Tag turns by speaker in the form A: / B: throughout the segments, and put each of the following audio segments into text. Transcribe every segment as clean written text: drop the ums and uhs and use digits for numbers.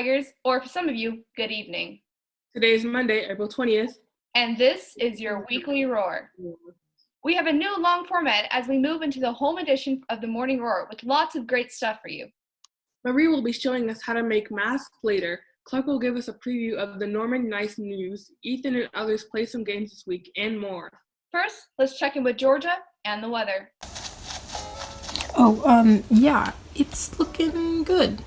A: Tigers, or for some of you, good evening.
B: Today is Monday, April 20th.
A: And this is your weekly roar. We have a new long format as we move into the home edition of the Morning Roar with lots of great stuff for you.
B: Marie will be showing us how to make masks later. Clark will give us a preview of the Norman Nice news. Ethan and others play some games this week, and more.
A: First, let's check in with Georgia and the weather.
C: Yeah, it's looking good.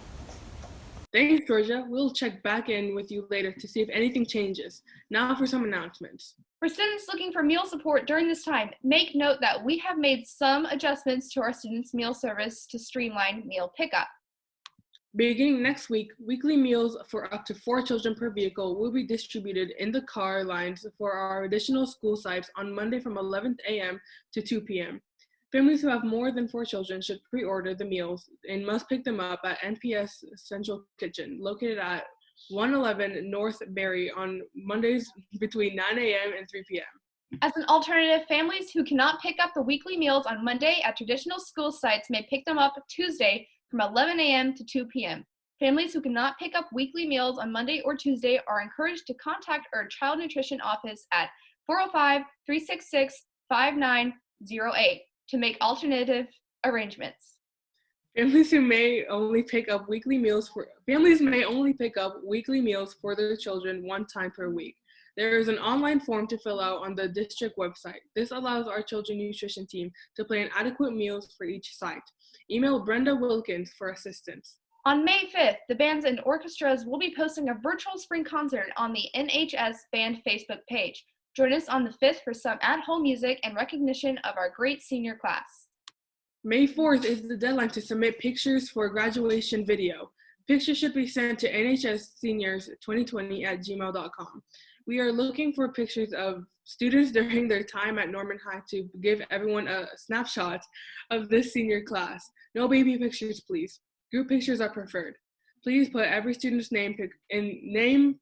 B: Thanks, Georgia. We'll check back in with you later to see if anything changes. Now for some announcements.
A: For students looking for meal support during this time, make note that we have made some adjustments to our students' meal service to streamline meal pickup.
B: Beginning next week, weekly meals for up to 4 children per vehicle will be distributed in the car lines for our additional school sites on Monday from 11 a.m. to 2 p.m. Families who have more than 4 children should pre-order the meals and must pick them up at NPS Central Kitchen, located at 111 North Berry on Mondays between 9 a.m. and 3 p.m.
A: As an alternative, families who cannot pick up the weekly meals on Monday at traditional school sites may pick them up Tuesday from 11 a.m. to 2 p.m. Families who cannot pick up weekly meals on Monday or Tuesday are encouraged to contact our child nutrition office at 405-366-5908 to make alternative arrangements.
B: Families may only pick up weekly meals for their children one time per week. There is an online form to fill out on the district website. This allows our children's nutrition team to plan adequate meals for each site. Email Brenda Wilkins for assistance.
A: On May 5th, the bands and orchestras will be posting a virtual spring concert on the NHS Band Facebook page. Join us on the 5th for some at-home music and recognition of our great senior class.
B: May 4th is the deadline to submit pictures for graduation video. Pictures should be sent to nhsseniors2020@gmail.com. We are looking for pictures of students during their time at Norman High to give everyone a snapshot of this senior class. No baby pictures, please. Group pictures are preferred. Please put every student's name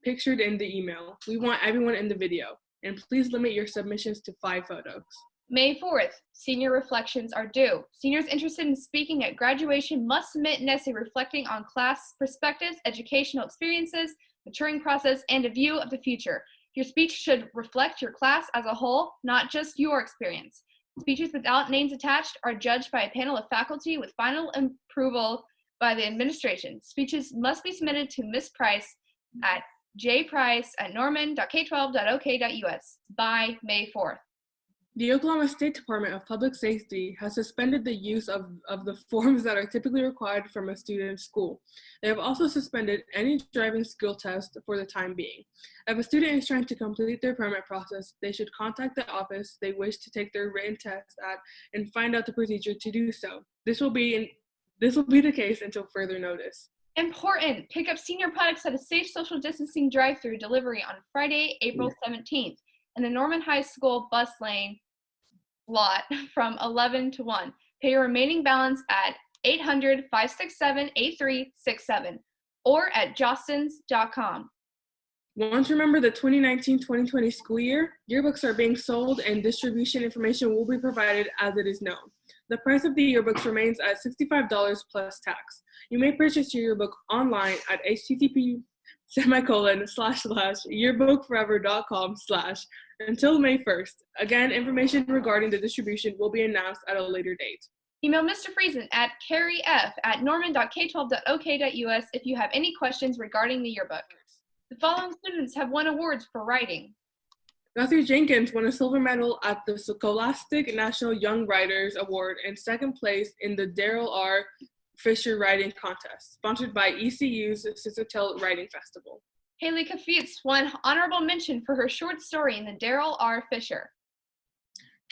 B: pictured in the email. We want everyone in the video. And please limit your submissions to 5 photos.
A: May 4th, senior reflections are due. Seniors interested in speaking at graduation must submit an essay reflecting on class perspectives, educational experiences, maturing process, and a view of the future. Your speech should reflect your class as a whole, not just your experience. Speeches without names attached are judged by a panel of faculty with final approval by the administration. Speeches must be submitted to Ms. Price at jprice@norman.k12.ok.us by May 4th.
B: The Oklahoma State Department of Public Safety has suspended the use of the forms that are typically required from a student's school. They have also suspended any driving skill test for the time being. If a student is trying to complete their permit process, they should contact the office they wish to take their written test at and find out the procedure to do so. This will be the case until further notice.
A: Important! Pick up senior products at a safe social distancing drive-through delivery on Friday, April 17th in the Norman High School bus lane lot from 11 to 1. Pay your remaining balance at 800-567-8367 or at jostens.com.
B: Want to remember the 2019-2020 school year? Yearbooks are being sold and distribution information will be provided as it is known. The price of the yearbooks remains at $65 plus tax. You may purchase your yearbook online at http://yearbookforever.com/ until May 1st. Again, information regarding the distribution will be announced at a later date.
A: Email Mr. Friesen at carrief@norman.k12.ok.us if you have any questions regarding the yearbook. The following students have won awards for writing.
B: Matthew Jenkins won a silver medal at the Scholastic National Young Writers Award and second place in the Darrell R. Fisher Writing Contest, sponsored by ECU's Sistertail Writing Festival.
A: Haley Kafitz won honorable mention for her short story in the Darrell R. Fisher.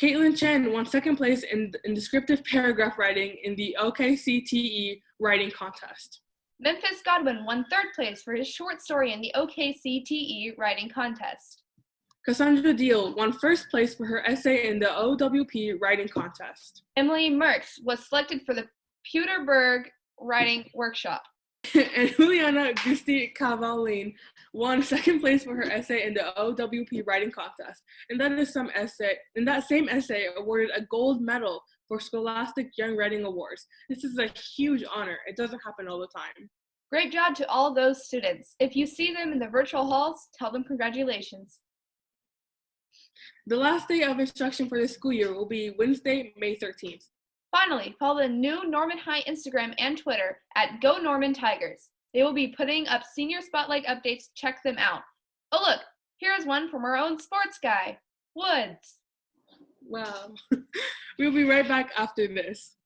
B: Caitlin Chen won second place in descriptive paragraph writing in the OKCTE Writing Contest.
A: Memphis Godwin won third place for his short story in the OKCTE Writing Contest.
B: Cassandra Deal won first place for her essay in the OWP Writing Contest.
A: Emily Merckx was selected for the Pewterberg Writing Workshop.
B: And Juliana Gusti Cavallin won second place for her essay in the OWP Writing Contest. And that same essay awarded a gold medal for Scholastic Young Writing Awards. This is a huge honor. It doesn't happen all the time.
A: Great job to all those students. If you see them in the virtual halls, tell them congratulations.
B: The last day of instruction for this school year will be Wednesday, May 13th.
A: Finally, follow the new Norman High Instagram and Twitter at Go Norman Tigers. They will be putting up senior spotlight updates. Check them out. Oh look, here's one from our own sports guy, Woods.
B: Wow. We'll be right back after this.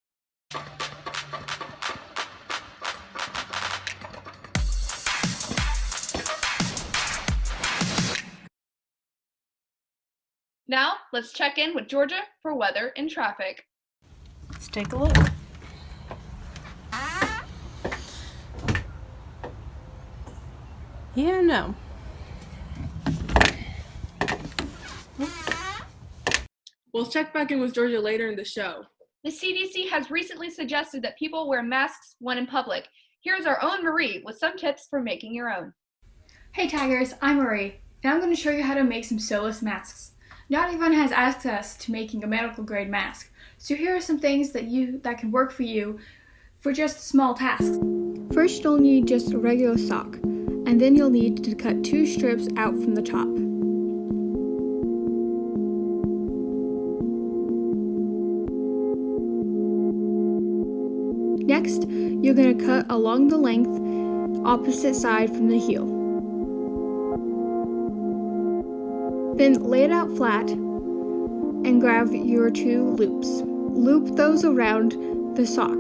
A: Now, let's check in with Georgia for weather and traffic.
C: Let's take a look. Yeah, no.
B: We'll check back in with Georgia later in the show.
A: The CDC has recently suggested that people wear masks when in public. Here's our own Marie with some tips for making your own.
D: Hey Tigers, I'm Marie, and I'm going to show you how to make some sewless masks. Not everyone has access to making a medical grade mask, so here are some things that can work for you for just small tasks. First, you'll need just a regular sock, and then you'll need to cut 2 strips out from the top. Next, you're going to cut along the length opposite side from the heel. Then lay it out flat and grab your 2 loops. Loop those around the sock.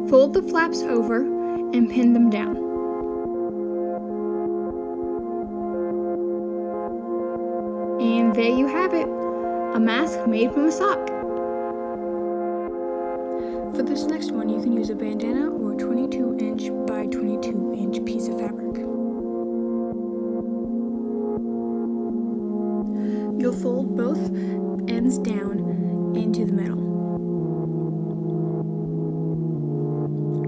D: Fold the flaps over and pin them down. And there you have it, a mask made from a sock. For this next one, you can use a bandana or a 22-inch by 22-inch piece of fabric. You'll fold both ends down into the middle.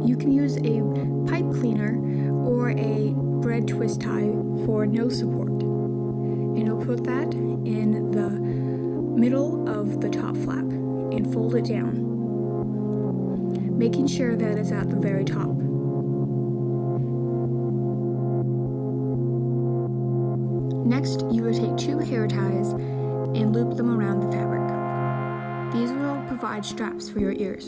D: You can use a pipe cleaner or a bread twist tie for no support. And you'll put that in the middle of the top flap and fold it down, making sure that it's at the very top. Next, you will take 2 hair ties and loop them around the fabric. These will provide straps for your ears.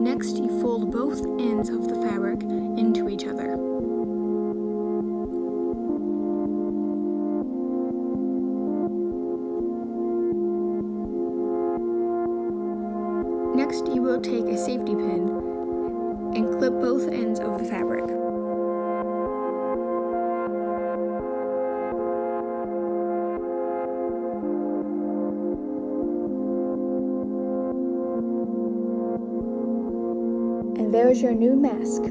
D: Next, you fold both ends of the fabric into each other. Next, you will take a safety pin and clip both ends of the fabric. And there's your new mask.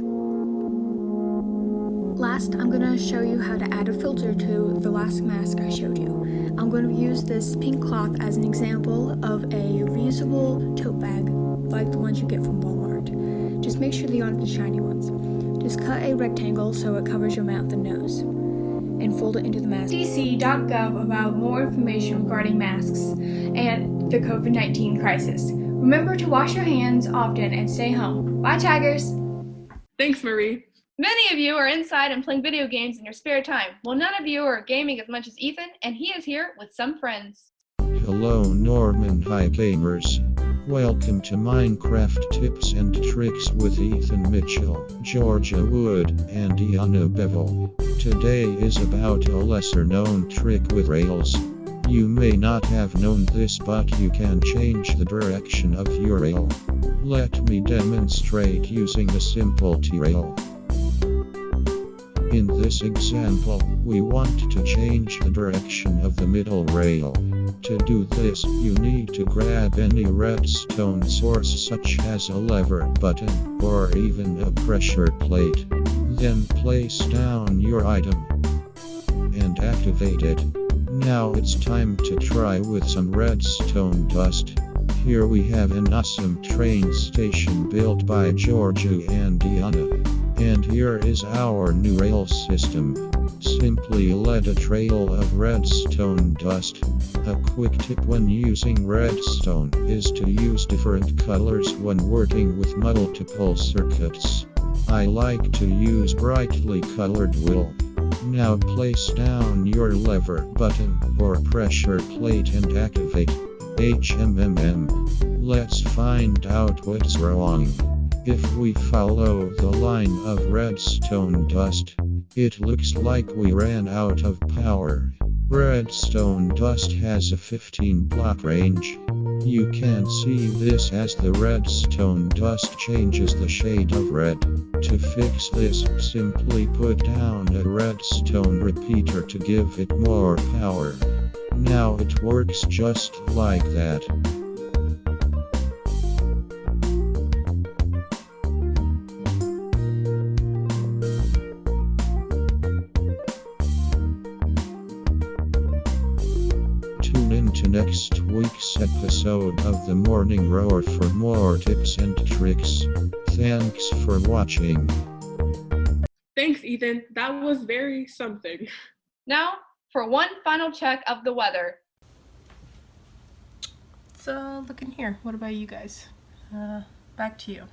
D: Last, I'm going to show you how to add a filter to the last mask I showed you. I'm going to use this pink cloth as an example of a reusable tote bag like the ones you get from Walmart. Just make sure they aren't the shiny ones. Just cut a rectangle so it covers your mouth and nose, and fold it into the mask. CDC.gov about more information regarding masks and the COVID-19 crisis. Remember to wash your hands often and stay home. Bye, Tigers!
B: Thanks, Marie.
A: Many of you are inside and playing video games in your spare time. Well, none of you are gaming as much as Ethan, and he is here with some friends.
E: Hello Norman High Gamers. Welcome to Minecraft Tips and Tricks with Ethan Mitchell, Georgia Wood, and Iana Bevel. Today is about a lesser known trick with rails. You may not have known this, but you can change the direction of your rail. Let me demonstrate using a simple T-rail. In this example, we want to change the direction of the middle rail. To do this, you need to grab any redstone source such as a lever button or even a pressure plate. Then place down your item and activate it. Now it's time to try with some redstone dust. Here we have an awesome train station built by Georgia and Diana. And here is our new rail system. Simply let a trail of redstone dust. A quick tip when using redstone is to use different colors when working with multiple circuits. I like to use brightly colored wool. Now place down your lever button or pressure plate and activate HMMM. Let's find out what's wrong. If we follow the line of redstone dust, it looks like we ran out of power. Redstone dust has a 15 block range. You can see this as the redstone dust changes the shade of red. To fix this, simply put down a redstone repeater to give it more power. Now it works just like that. Tune in to next week's episode of The Morning Roar for more tips and tricks. Thanks for watching.
B: Thanks, Ethan. That was very something.
A: Now, for one final check of the weather.
C: So, looking here. What about you guys? Back to you.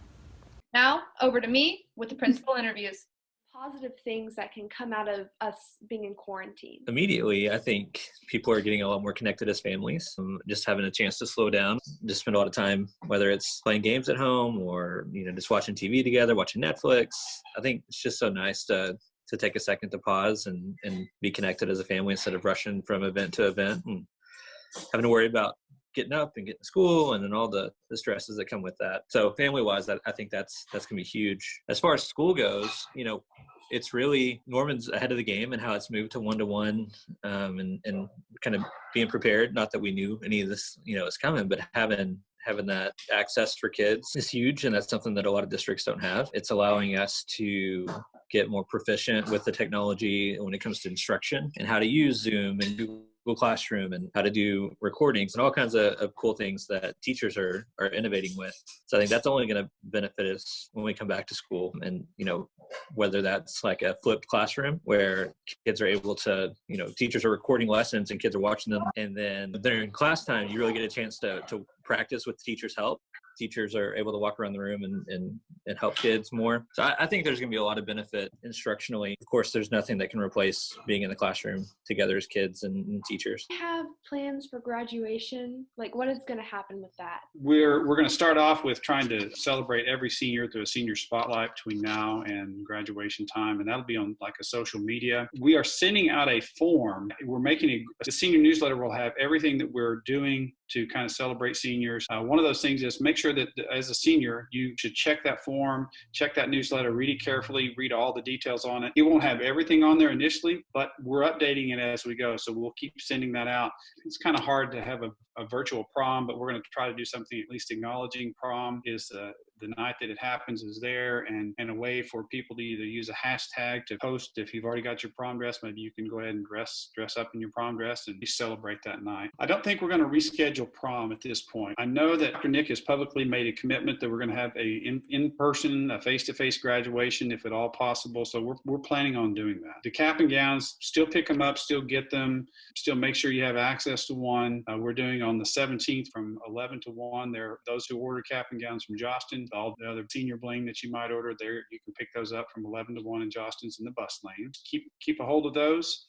A: Now, over to me with the principal interviews.
F: Positive things that can come out of us being in quarantine?
G: Immediately, I think people are getting a lot more connected as families, just having a chance to slow down, just spend a lot of time, whether it's playing games at home or, just watching TV together, watching Netflix. I think it's just so nice to take a second to pause and be connected as a family instead of rushing from event to event and having to worry about getting up and getting to school and then all the stresses that come with that. So family-wise, I think that's going to be huge. As far as school goes, it's really Norman's ahead of the game and how it's moved to one-to-one and kind of being prepared. Not that we knew any of this, is coming, but having that access for kids is huge. And that's something that a lot of districts don't have. It's allowing us to get more proficient with the technology when it comes to instruction and how to use Zoom and Google Classroom and how to do recordings and all kinds of cool things that teachers are innovating with. So I think that's only going to benefit us when we come back to school. And, whether that's like a flipped classroom where kids are able to, teachers are recording lessons and kids are watching them. And then during class time, you really get a chance to practice with teachers' help. Teachers are able to walk around the room and help kids more. So I think there's going to be a lot of benefit instructionally. Of course, there's nothing that can replace being in the classroom together as kids and teachers.
F: Do you have plans for graduation? Like, what is going to happen with that?
H: We're going to start off with trying to celebrate every senior through a senior spotlight between now and graduation time, and that'll be on like a social media. We are sending out a form. We're making the senior newsletter will have everything that we're doing to kind of celebrate seniors. One of those things is make sure that as a senior, you should check that form, check that newsletter, read it carefully, read all the details on it. It won't have everything on there initially, but we're updating it as we go. So we'll keep sending that out. It's kind of hard to have a virtual prom, but we're going to try to do something at least acknowledging prom is the night that it happens is there, and a way for people to either use a hashtag to post. If you've already got your prom dress, maybe you can go ahead and dress up in your prom dress and celebrate that night. I don't think we're going to reschedule prom at this point. I know that Dr. Nick has publicly made a commitment that we're going to have a in-person, a face-to-face graduation if at all possible. So we're planning on doing that. The cap and gowns, still pick them up, still get them, still make sure you have access to one. We're doing on the 17th from 11 to 1. There are those who order cap and gowns from Jostin. All the other senior bling that you might order there, you can pick those up from 11 to 1 in Jostin's in the bus lane. Keep a hold of those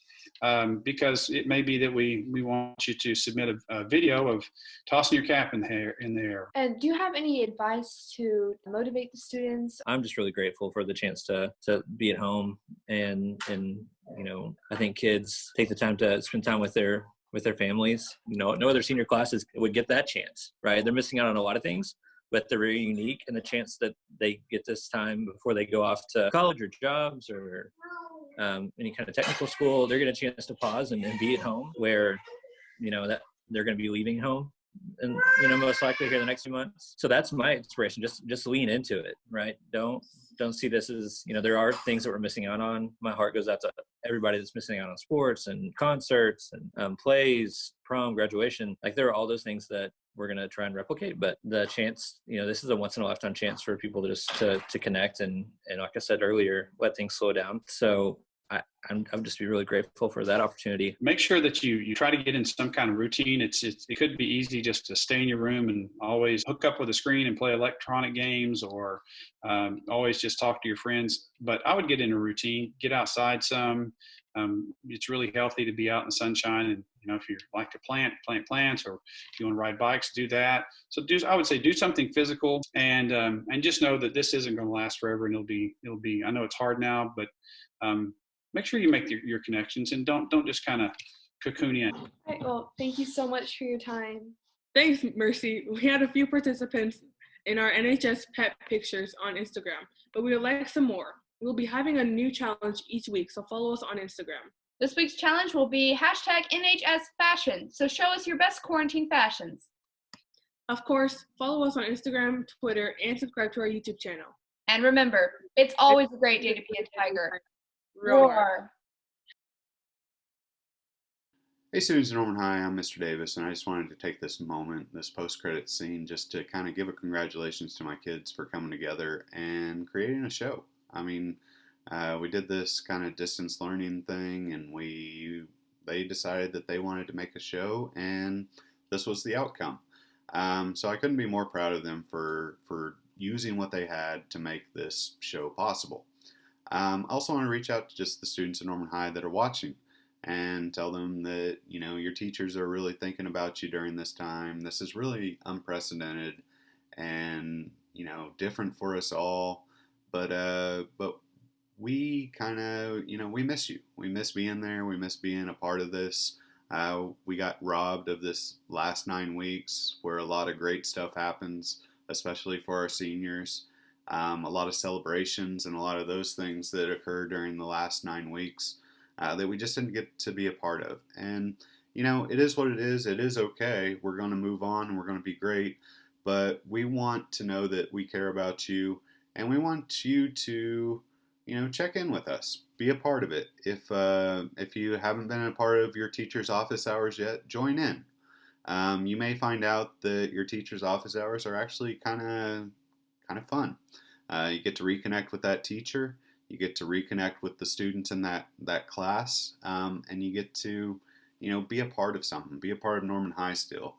H: because it may be that we want you to submit a video of tossing your cap in the air.
F: And do you have any advice to motivate the students?
G: I'm just really grateful for the chance to be at home and I think kids take the time to spend time with their families. No other senior classes would get that chance, right? They're missing out on a lot of things, but they're very unique, and the chance that they get this time before they go off to college or jobs or any kind of technical school, they're getting a chance to pause and be at home where, that they're going to be leaving home and, most likely here the next few months. So that's my inspiration. Just lean into it, right? Don't see this as, there are things that we're missing out on. My heart goes out to everybody that's missing out on sports and concerts and plays, prom, graduation. Like there are all those things that we're going to try and replicate, but the chance, this is a once in a lifetime chance for people to just to connect and like I said earlier, let things slow down. So I'm just be really grateful for that opportunity.
H: Make sure that you try to get in some kind of routine. It could be easy just to stay in your room and always hook up with a screen and play electronic games, or always just talk to your friends. But I would get in a routine, get outside some. It's really healthy to be out in the sunshine, and if you like to plant plants, or if you want to ride bikes, do that. So I would say do something physical, and just know that this isn't going to last forever, and it'll be. I know it's hard now, but make sure you make your connections, and don't just kind of cocoon in.
F: All right, well, thank you so much for your time.
B: Thanks, Mercy. We had a few participants in our NHS pet pictures on Instagram, but we would like some more. We'll be having a new challenge each week, so follow us on Instagram.
A: This week's challenge will be #NHSFashion, so show us your best quarantine fashions.
B: Of course, follow us on Instagram, Twitter, and subscribe to our YouTube channel.
A: And remember, it's always a great day to be a tiger. Roar.
I: Hey students of Norman High, I'm Mr. Davis, and I just wanted to take this moment, this post-credit scene, just to kind of give a congratulations to my kids for coming together and creating a show. I mean, we did this kind of distance learning thing, and they decided that they wanted to make a show, and this was the outcome. So I couldn't be more proud of them for using what they had to make this show possible. I also want to reach out to just the students at Norman High that are watching and tell them that, your teachers are really thinking about you during this time. This is really unprecedented and, different for us all. But we kind of, we miss you. We miss being there. We miss being a part of this. We got robbed of this last 9 weeks where a lot of great stuff happens, especially for our seniors. A lot of celebrations and a lot of those things that occurred during the last 9 weeks that we just didn't get to be a part of. And, it is what it is. It is okay. We're going to move on and we're going to be great. But we want to know that we care about you, and we want you to, check in with us. Be a part of it. If you haven't been a part of your teacher's office hours yet, join in. You may find out that your teacher's office hours are actually kind of fun. You get to reconnect with that teacher. You get to reconnect with the students in that class, and you get to, be a part of something. Be a part of Norman High still.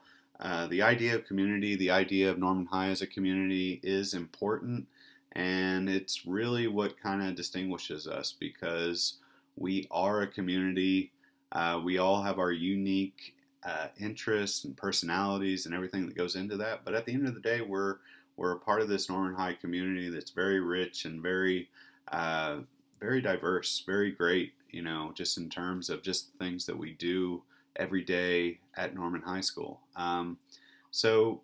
I: The idea of community, the idea of Norman High as a community is important, and it's really what kind of distinguishes us, because we are a community. We all have our unique interests and personalities and everything that goes into that. But at the end of the day, we're a part of this Norman High community that's very rich and very diverse, very great, just in terms of just the things that we do every day at Norman High School. So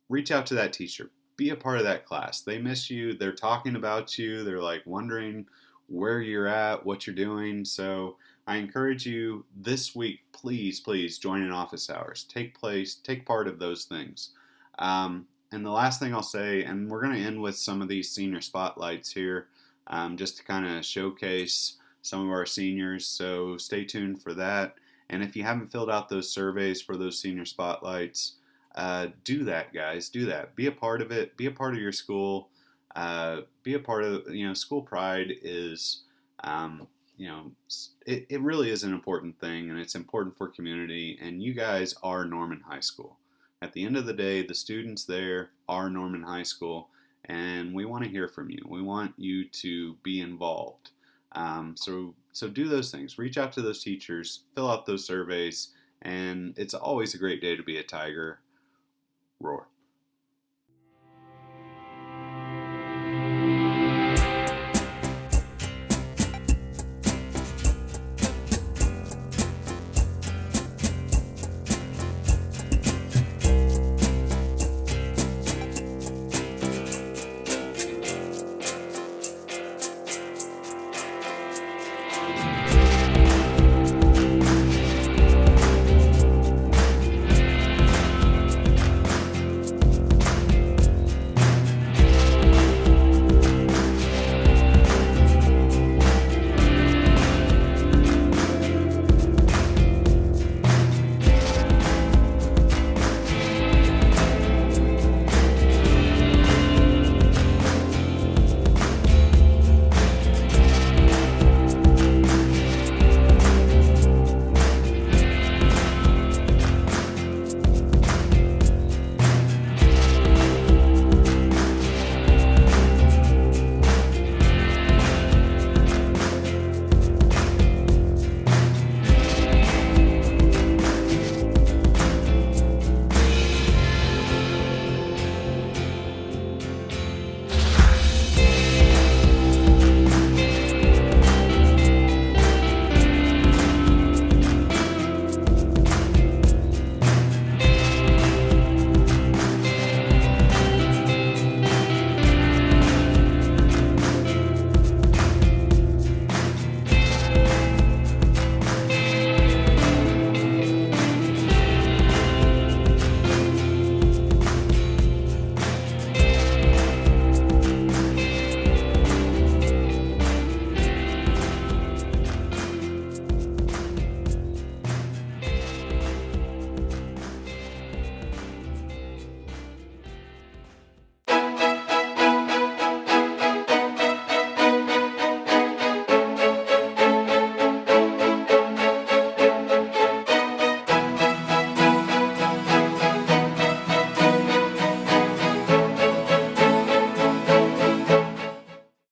I: reach out to that teacher. Be a part of that class. They miss you. They're talking about you. They're like wondering where you're at, what you're doing. So I encourage you this week, please join in office hours. Take part of those things. And the last thing I'll say, and we're going to end with some of these senior spotlights here, just to kind of showcase some of our seniors. So stay tuned for that. And if you haven't filled out those surveys for those senior spotlights, do that, guys. Do that. Be a part of it. Be a part of your school. Be a part of, school pride is, it really is an important thing, and it's important for community. And you guys are Norman High School. At the end of the day, the students there are Norman High School, and we want to hear from you. We want you to be involved. So do those things. Reach out to those teachers. Fill out those surveys. And it's always a great day to be a Tiger. Roar.